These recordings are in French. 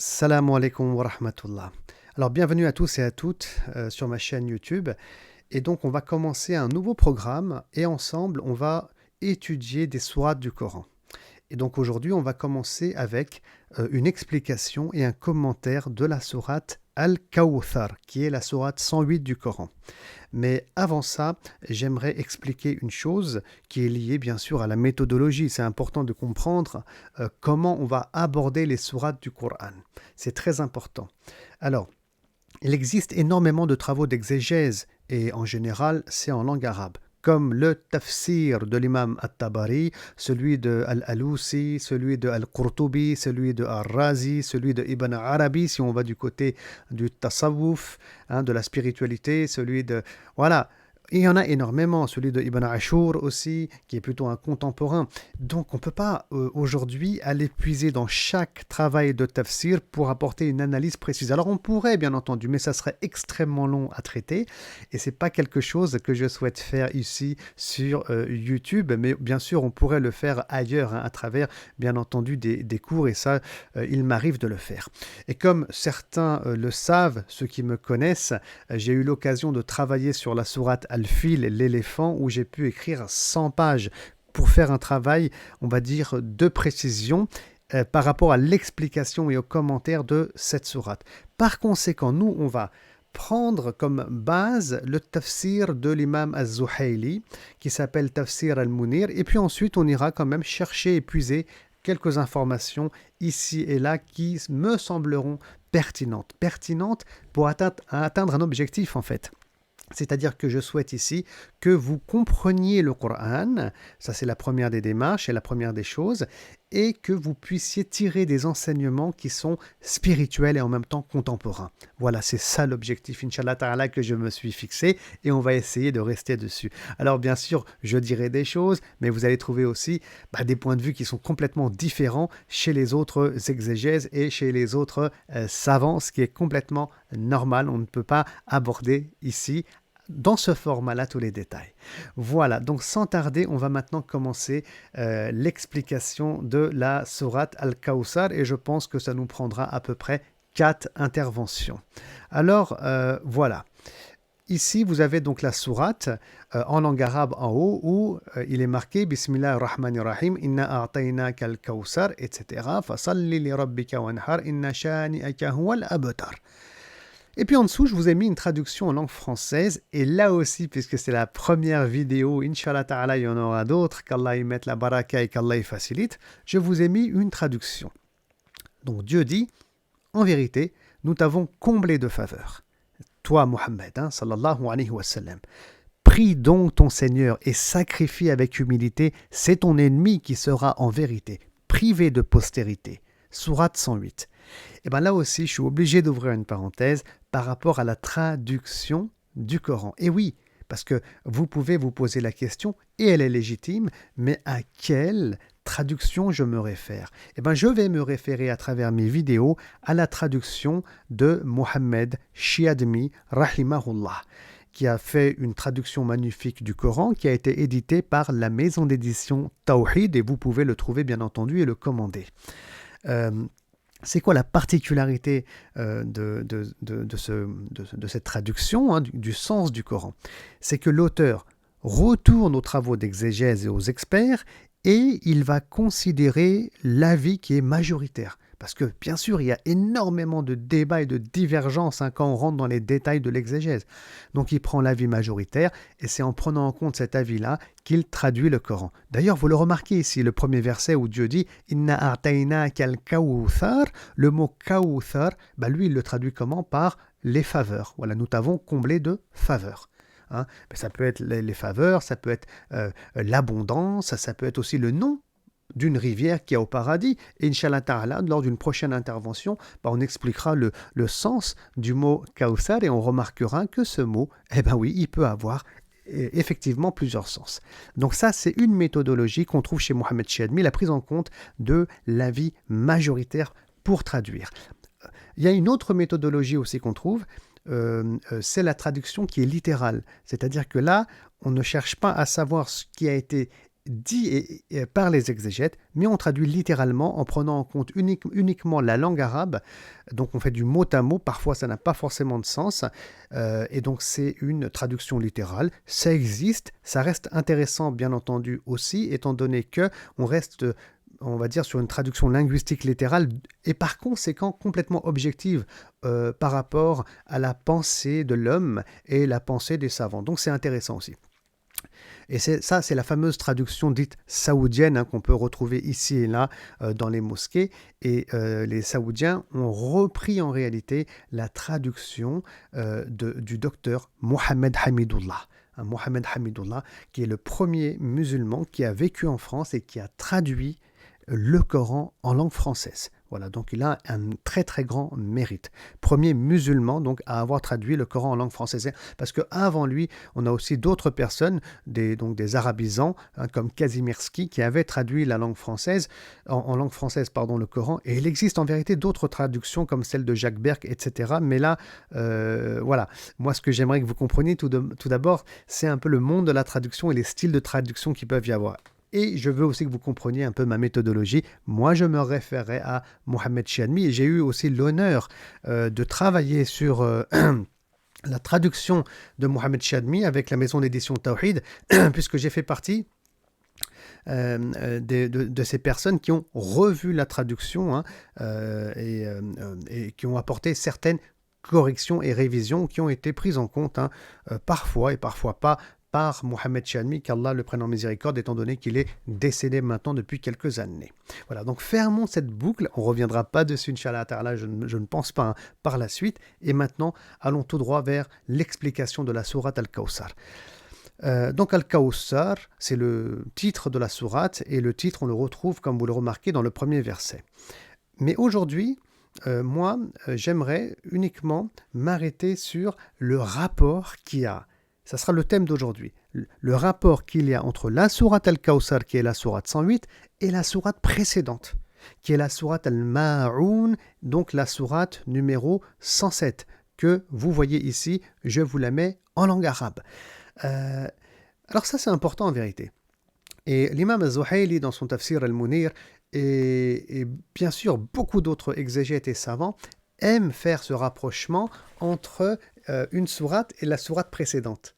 Salam alaikum wa rahmatullah. Alors bienvenue à tous et à toutes sur ma chaîne YouTube. Et donc on va commencer un nouveau programme et ensemble on va étudier des sourates du Coran. Et donc aujourd'hui on va commencer avec une explication et un commentaire de la sourate Al-Kawthar, qui est la sourate 108 du Coran. Mais avant ça, j'aimerais expliquer une chose qui est liée bien sûr à la méthodologie. C'est important de comprendre comment on va aborder les sourates du Coran. C'est très important. Alors, il existe énormément de travaux d'exégèse et en général, c'est en langue arabe. Comme le tafsir de l'imam At-Tabari, celui de Al-Alusi, celui de Al-Qurtubi, celui de Al-Razi, celui de Ibn Arabi, si on va du côté du tasawwuf, de la spiritualité, celui de... Voilà, il y en a énormément, celui de Ibn Ashur aussi, qui est plutôt un contemporain. Donc on ne peut pas aujourd'hui aller puiser dans chaque travail de tafsir pour apporter une analyse précise. Alors on pourrait bien entendu, mais ça serait extrêmement long à traiter et ce n'est pas quelque chose que je souhaite faire ici sur YouTube, mais bien sûr on pourrait le faire ailleurs, à travers bien entendu des cours et ça, il m'arrive de le faire. Et comme certains le savent, ceux qui me connaissent, j'ai eu l'occasion de travailler sur la sourate Al-Fil, l'éléphant, où j'ai pu écrire 100 pages pour faire un travail, on va dire, de précision par rapport à l'explication et aux commentaires de cette sourate. Par conséquent, nous, on va prendre comme base le tafsir de l'imam Az-Zuhayli, qui s'appelle Tafsir Al-Munir, et puis ensuite, on ira quand même chercher et puiser quelques informations ici et là qui me sembleront pertinentes pour atteindre un objectif en fait. C'est-à-dire que je souhaite ici que vous compreniez le Coran, ça c'est la première des démarches et la première des choses, et que vous puissiez tirer des enseignements qui sont spirituels et en même temps contemporains. Voilà, c'est ça l'objectif, Inch'Allah Ta'ala, que je me suis fixé et on va essayer de rester dessus. Alors bien sûr, je dirai des choses, mais vous allez trouver aussi des points de vue qui sont complètement différents chez les autres exégèses et chez les autres savants, ce qui est complètement normal. On ne peut pas aborder ici dans ce format-là tous les détails. Voilà, donc sans tarder, on va maintenant commencer l'explication de la sourate Al-Kawthar et je pense que ça nous prendra à peu près 4 interventions. Alors, voilà. Ici, vous avez donc la sourate en langue arabe en haut où il est marqué Bismillah ar-Rahman ar-Rahim, Inna a'tainaka al-Kawthar, etc. Fasalli li rabbika wanhar, Inna shani'aka huwal abtar. Et puis en dessous, je vous ai mis une traduction en langue française. Et là aussi, puisque c'est la première vidéo, Inch'Allah Ta'ala, il y en aura d'autres, qu'Allah y mette la baraka et qu'Allah y facilite, je vous ai mis une traduction. Donc Dieu dit, en vérité, nous t'avons comblé de faveurs. Toi, Mohammed, sallallahu alayhi wa sallam, prie donc ton Seigneur et sacrifie avec humilité, c'est ton ennemi qui sera en vérité privé de postérité. Sourate 108. Et bien là aussi, je suis obligé d'ouvrir une parenthèse par rapport à la traduction du Coran. Et oui, parce que vous pouvez vous poser la question, et elle est légitime, mais à quelle traduction je me réfère? Eh bien, je vais me référer à travers mes vidéos à la traduction de Mohammed Chiadmi, rahimahullah, qui a fait une traduction magnifique du Coran, qui a été éditée par la maison d'édition Tawhid, et vous pouvez le trouver bien entendu et le commander. C'est quoi la particularité de cette traduction, du sens du Coran? C'est que l'auteur retourne aux travaux d'exégèse et aux experts et il va considérer l'avis qui est majoritaire. Parce que bien sûr, il y a énormément de débats et de divergences quand on rentre dans les détails de l'exégèse. Donc il prend l'avis majoritaire et c'est en prenant en compte cet avis-là qu'il traduit le Coran. D'ailleurs, vous le remarquez ici, le premier verset où Dieu dit « Inna a'tainaka al-kawthar », le mot « kawthar », lui il le traduit comment? Par « les faveurs ». Voilà, nous t'avons comblé de faveurs. Ça peut être les faveurs, ça peut être l'abondance, ça peut être aussi le nom d'une rivière qui est au paradis. Et Inch'Allah Ta'ala, lors d'une prochaine intervention, on expliquera le sens du mot Kawthar et on remarquera que ce mot, oui, il peut avoir effectivement plusieurs sens. Donc ça, c'est une méthodologie qu'on trouve chez Mohammed Chiadmi, la prise en compte de l'avis majoritaire pour traduire. Il y a une autre méthodologie aussi qu'on trouve, c'est la traduction qui est littérale. C'est-à-dire que là, on ne cherche pas à savoir ce qui a été dit par les exégètes, mais on traduit littéralement en prenant en compte uniquement la langue arabe. Donc on fait du mot à mot, parfois ça n'a pas forcément de sens, et donc c'est une traduction littérale. Ça existe, ça reste intéressant bien entendu aussi, étant donné que on reste, on va dire, sur une traduction linguistique littérale et par conséquent complètement objective par rapport à la pensée de l'homme et la pensée des savants. Donc c'est intéressant aussi. Et c'est la fameuse traduction dite saoudienne qu'on peut retrouver ici et là dans les mosquées. Et les Saoudiens ont repris en réalité la traduction du docteur Mohamed Hamidullah. Mohamed Hamidullah, qui est le premier musulman qui a vécu en France et qui a traduit le Coran en langue française. Voilà, donc il a un très très grand mérite. Premier musulman donc à avoir traduit le Coran en langue française. Parce qu'avant lui, on a aussi d'autres personnes, des arabisants, comme Kazimierski, qui avaient traduit la langue française, en langue française, le Coran. Et il existe en vérité d'autres traductions comme celle de Jacques Berck, etc. Mais là, voilà, moi ce que j'aimerais que vous compreniez tout d'abord, c'est un peu le monde de la traduction et les styles de traduction qui peuvent y avoir. Et je veux aussi que vous compreniez un peu ma méthodologie. Moi, je me référais à Mohamed Chiadmi et j'ai eu aussi l'honneur de travailler sur la traduction de Mohamed Chiadmi avec la maison d'édition Tawhid, puisque j'ai fait partie de ces personnes qui ont revu la traduction et qui ont apporté certaines corrections et révisions qui ont été prises en compte parfois et parfois pas par Mohamed Chiadmi, qu'Allah le prenne en miséricorde, étant donné qu'il est décédé maintenant depuis quelques années. Voilà, donc fermons cette boucle, on ne reviendra pas dessus, Inch'Allah ta'ala, je ne pense pas par la suite, et maintenant, allons tout droit vers l'explication de la sourate Al-Kawthar. Donc Al-Kawthar, c'est le titre de la sourate, et le titre, on le retrouve, comme vous le remarquez, dans le premier verset. Mais aujourd'hui, moi, j'aimerais uniquement m'arrêter sur le rapport qu'il y a. Ça sera le thème d'aujourd'hui. Le rapport qu'il y a entre la sourate Al-Kawthar, qui est la sourate 108, et la sourate précédente, qui est la sourate Al-Ma'oun, donc la sourate numéro 107, que vous voyez ici, je vous la mets en langue arabe. Alors ça, c'est important en vérité. Et l'imam Az-Zuhayli, dans son tafsir Al-Munir, et bien sûr beaucoup d'autres exégètes et savants, aiment faire ce rapprochement entre une sourate et la sourate précédente,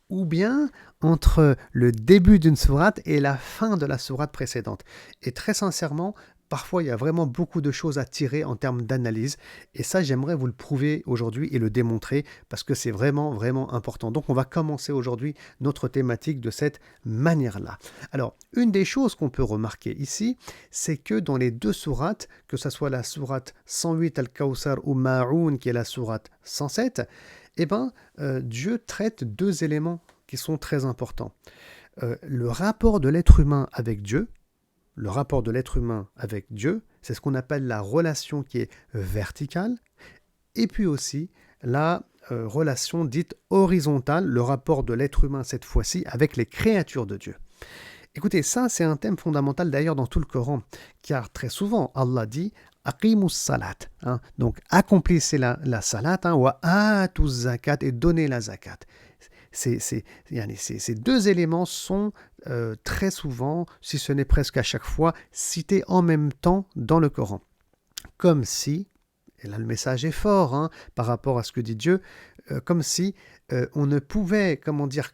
ou bien entre le début d'une sourate et la fin de la sourate précédente. Et très sincèrement, parfois il y a vraiment beaucoup de choses à tirer en termes d'analyse, et ça j'aimerais vous le prouver aujourd'hui et le démontrer, parce que c'est vraiment vraiment important. Donc on va commencer aujourd'hui notre thématique de cette manière-là. Alors, une des choses qu'on peut remarquer ici, c'est que dans les deux sourates, que ce soit la sourate 108 Al-Kawthar ou Ma'oun, qui est la sourate 107, Dieu traite deux éléments qui sont très importants. Le rapport de l'être humain avec Dieu. Le rapport de l'être humain avec Dieu, c'est ce qu'on appelle la relation qui est verticale, et puis aussi la relation dite horizontale, le rapport de l'être humain cette fois-ci avec les créatures de Dieu. Écoutez, ça c'est un thème fondamental d'ailleurs dans tout le Coran, car très souvent Allah dit « Aqimus salat », donc accomplissez la salat, wa atuz zakat, et donnez la zakat. Ces deux éléments sont très souvent, si ce n'est presque à chaque fois, cités en même temps dans le Coran. Comme si, et là le message est fort par rapport à ce que dit Dieu, comme si on ne pouvait,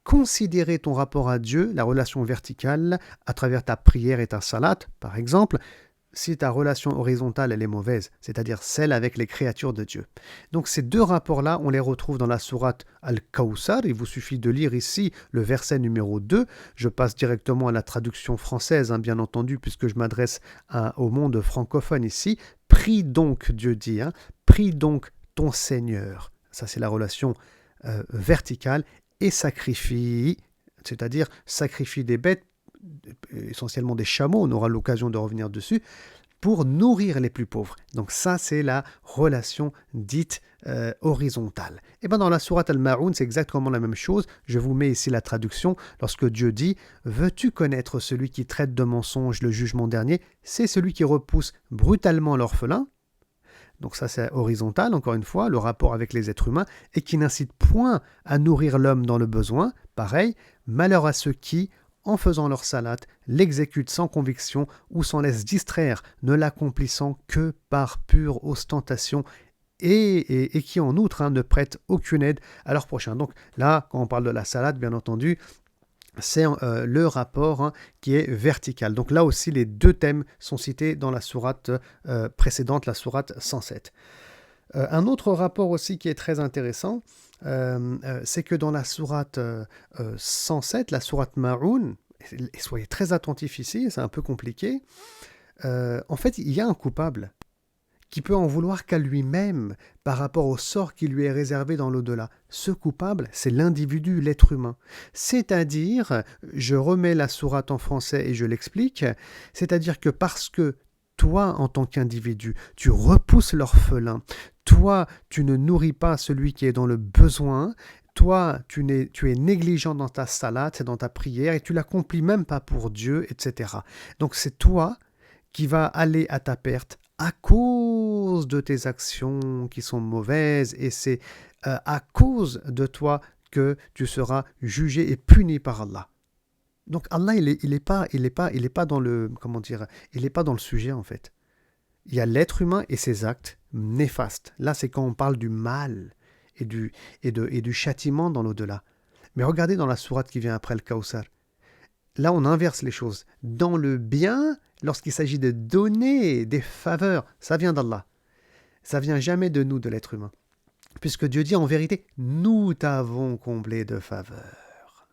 considérer ton rapport à Dieu, la relation verticale, à travers ta prière et ta salat, par exemple, si ta relation horizontale elle est mauvaise, c'est-à-dire celle avec les créatures de Dieu. Donc ces deux rapports-là, on les retrouve dans la sourate Al-Kawthar. Il vous suffit de lire ici le verset numéro 2. Je passe directement à la traduction française, bien entendu, puisque je m'adresse au monde francophone ici. Prie donc, Dieu dit, prie donc ton Seigneur. Ça c'est la relation verticale, et sacrifie, c'est-à-dire sacrifie des bêtes, essentiellement des chameaux, on aura l'occasion de revenir dessus, pour nourrir les plus pauvres. Donc ça, c'est la relation dite horizontale. Et bien dans la sourate Al-Ma'oun, c'est exactement la même chose. Je vous mets ici la traduction. Lorsque Dieu dit « Veux-tu connaître celui qui traite de mensonge le jugement dernier ? C'est celui qui repousse brutalement l'orphelin. » Donc ça, c'est horizontal, encore une fois, le rapport avec les êtres humains, et qui n'incite point à nourrir l'homme dans le besoin. Pareil, malheur à ceux qui, en faisant leur salat, l'exécutent sans conviction ou s'en laissent distraire, ne l'accomplissant que par pure ostentation et qui en outre ne prêtent aucune aide à leur prochain. Donc là, quand on parle de la salat, bien entendu, c'est le rapport qui est vertical. Donc là aussi, les deux thèmes sont cités dans la sourate précédente, la sourate 107. Un autre rapport aussi qui est très intéressant, c'est que dans la sourate 107, la sourate Ma'oun, et soyez très attentifs ici, c'est un peu compliqué, en fait, il y a un coupable qui peut en vouloir qu'à lui-même par rapport au sort qui lui est réservé dans l'au-delà. Ce coupable, c'est l'individu, l'être humain. C'est-à-dire, je remets la sourate en français et je l'explique, c'est-à-dire que parce que toi, en tant qu'individu, tu repousses l'orphelin, toi, tu ne nourris pas celui qui est dans le besoin, toi, tu es négligent dans ta salate, dans ta prière, et tu l'accomplis même pas pour Dieu, etc. Donc c'est toi qui vas aller à ta perte à cause de tes actions qui sont mauvaises, et c'est à cause de toi que tu seras jugé et puni par Allah. Donc Allah, il est pas dans le, comment dire, il est pas dans le sujet en fait. Il y a l'être humain et ses actes néfastes. Là, c'est quand on parle du mal et du châtiment dans l'au-delà. Mais regardez dans la sourate qui vient après le Kawthar. Là, on inverse les choses. Dans le bien, lorsqu'il s'agit de donner des faveurs, ça vient d'Allah. Ça vient jamais de nous, de l'être humain. Puisque Dieu dit en vérité, nous t'avons comblé de faveurs.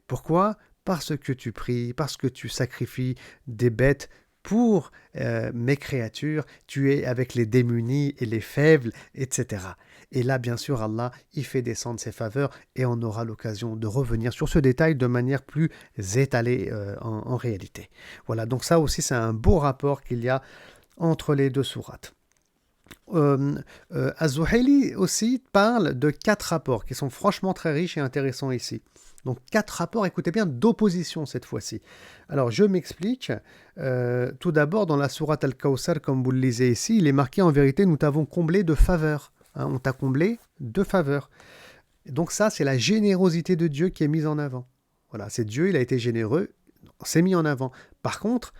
Pourquoi ? Parce que tu pries, parce que tu sacrifies des bêtes pour mes créatures, tu es avec les démunis et les faibles, etc. Et là, bien sûr, Allah, il fait descendre ses faveurs et on aura l'occasion de revenir sur ce détail de manière plus étalée en réalité. Voilà, donc ça aussi, c'est un beau rapport qu'il y a entre les deux sourates. Az-Zuhayli aussi parle de 4 rapports qui sont franchement très riches et intéressants ici. Donc 4 rapports, écoutez bien, d'opposition cette fois-ci. Alors je m'explique. Tout d'abord, dans la sourate Al-Kawthar, comme vous le lisez ici, il est marqué en vérité, nous t'avons comblé de faveurs. Hein, on t'a comblé de faveurs. Donc ça, c'est la générosité de Dieu qui est mise en avant. Voilà, c'est Dieu, il a été généreux, c'est mis en avant. Par contre,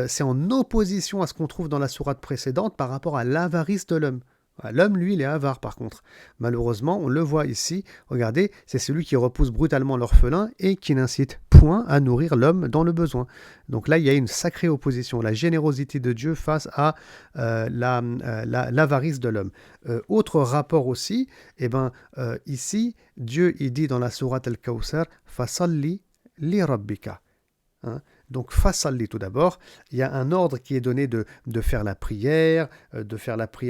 c'est en opposition à ce qu'on trouve dans la sourate précédente par rapport à l'avarice de l'homme. L'homme, lui, il est avare par contre. Malheureusement, on le voit ici, regardez, c'est celui qui repousse brutalement l'orphelin et qui n'incite point à nourrir l'homme dans le besoin. Donc là, il y a une sacrée opposition, la générosité de Dieu face à l'avarice de l'homme. Autre rapport aussi, ici, Dieu, il dit dans la sourate Al-Kawthar, « Fasalli li rabbika ». Donc, fasalli tout d'abord, il y a un ordre qui est donné de faire la prière,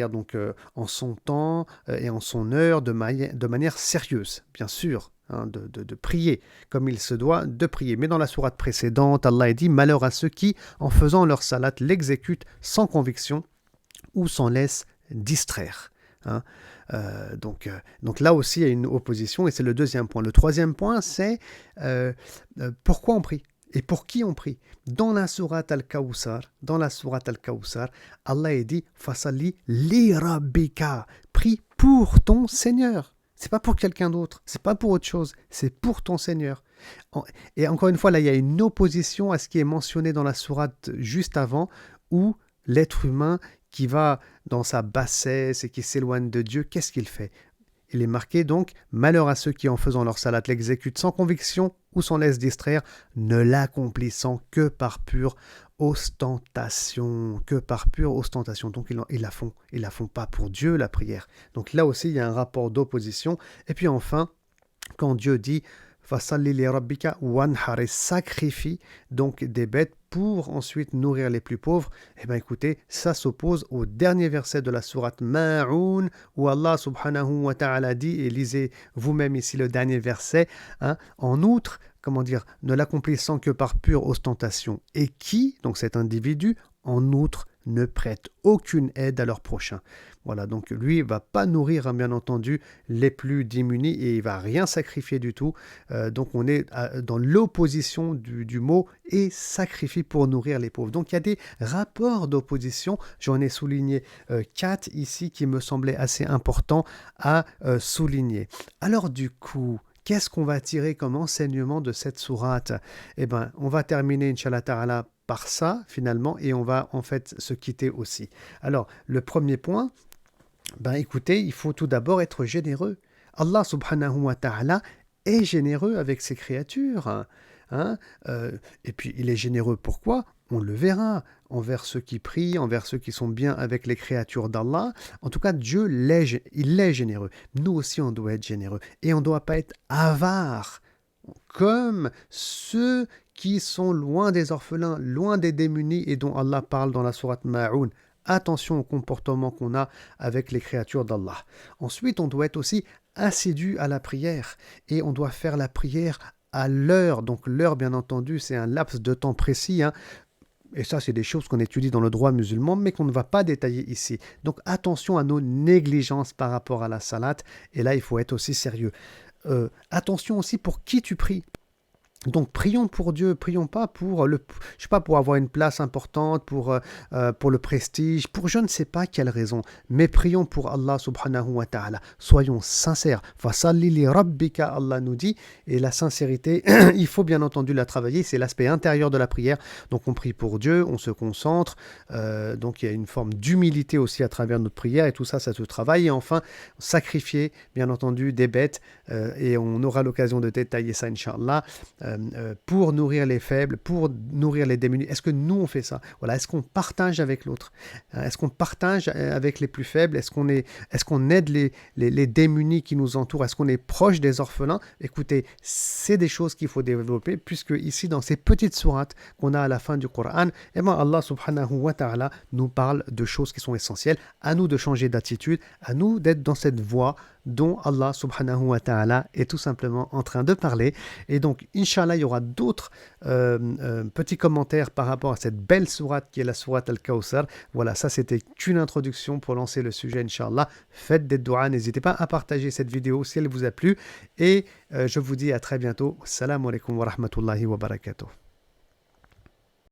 donc en son temps et en son heure, de manière sérieuse, bien sûr, de prier, comme il se doit de prier. Mais dans la sourate précédente, Allah a dit « Malheur à ceux qui, en faisant leur salat, l'exécutent sans conviction ou s'en laissent distraire ». Donc là aussi, il y a une opposition et c'est le deuxième point. Le troisième point, c'est pourquoi on prie ? Et pour qui on prie ? Dans la sourate Al-Kawthar, Allah a dit « Fasalli li rabbika » prie pour ton Seigneur. C'est pas pour quelqu'un d'autre, c'est pas pour autre chose, c'est pour ton Seigneur. Et encore une fois, là, il y a une opposition à ce qui est mentionné dans la sourate juste avant, où l'être humain qui va dans sa bassesse et qui s'éloigne de Dieu, qu'est-ce qu'il fait ? Il est marqué donc « Malheur à ceux qui, en faisant leur salat, l'exécutent sans conviction ou s'en laissent distraire, ne l'accomplissant que par pure ostentation. » Que par pure ostentation. Donc ils la font pas pour Dieu, la prière. Donc là aussi, il y a un rapport d'opposition. Et puis enfin, quand Dieu dit « Fasalli li rabbika wanhar » et sacrifie donc des bêtes pour ensuite nourrir les plus pauvres, eh bien écoutez, ça s'oppose au dernier verset de la sourate Ma'oun, où Allah subhanahu wa ta'ala dit, et lisez vous-même ici le dernier verset, en outre, ne l'accomplissant que par pure ostentation, et qui, donc cet individu, en outre, ne prête aucune aide à leur prochain. Voilà, donc lui, il ne va pas nourrir, bien entendu, les plus démunis et il ne va rien sacrifier du tout. Donc on est dans l'opposition du mot « et sacrifie pour nourrir les pauvres ». Donc il y a des rapports d'opposition, j'en ai souligné 4 ici qui me semblaient assez importants à souligner. Alors du coup, qu'est-ce qu'on va tirer comme enseignement de cette sourate? Eh bien, on va terminer, Inch'Allah Ta'ala, par ça, finalement, et on va en fait se quitter aussi. Alors, le premier point, ben écoutez, il faut tout d'abord être généreux. Allah subhanahu wa ta'ala est généreux avec ses créatures. Hein. Et puis il est généreux pourquoi? On le verra envers ceux qui prient, envers ceux qui sont bien avec les créatures d'Allah. En tout cas, Dieu, il est généreux. Nous aussi, on doit être généreux. Et on ne doit pas être avare, comme ceux qui sont loin des orphelins, loin des démunis et dont Allah parle dans la sourate Ma'oun. Attention au comportement qu'on a avec les créatures d'Allah. Ensuite, on doit être aussi assidu à la prière et on doit faire la prière à l'heure. Donc l'heure, bien entendu, c'est un laps de temps précis. Et ça, c'est des choses qu'on étudie dans le droit musulman, mais qu'on ne va pas détailler ici. Donc attention à nos négligences par rapport à la salate. Et là, il faut être aussi sérieux. Attention aussi pour qui tu pries. Donc prions pour Dieu, prions pas pour je sais pas, pour avoir une place importante, pour le prestige, pour je ne sais pas quelle raison, mais prions pour Allah subhanahu wa ta'ala. Soyons sincères. Fasalli li rabbika, Allah nous dit, et la sincérité, il faut bien entendu la travailler, c'est l'aspect intérieur de la prière. Donc on prie pour Dieu, on se concentre, donc il y a une forme d'humilité aussi à travers notre prière, et tout ça, ça se travaille. Et enfin, sacrifier, bien entendu, des bêtes, et on aura l'occasion de détailler ça, Inch'Allah. Pour nourrir les faibles, pour nourrir les démunis. Est-ce que nous, on fait ça? Voilà. Est-ce qu'on partage avec l'autre? Est-ce qu'on partage avec les plus faibles? Est-ce qu'on aide les démunis qui nous entourent? Est-ce qu'on est proche des orphelins? Écoutez, c'est des choses qu'il faut développer, puisque ici, dans ces petites sourates qu'on a à la fin du Coran, eh ben, Allah subhanahu wa ta'ala nous parle de choses qui sont essentielles. À nous de changer d'attitude, à nous d'être dans cette voie dont Allah subhanahu wa ta'ala est tout simplement en train de parler. Et donc, Inch'Allah, il y aura d'autres petits commentaires par rapport à cette belle sourate qui est la sourate Al-Kawthar. Voilà, ça c'était une introduction pour lancer le sujet, Inch'Allah. Faites des doigts, n'hésitez pas à partager cette vidéo si elle vous a plu. Et je vous dis à très bientôt. Assalamu alaikum wa rahmatullahi wa barakatuh.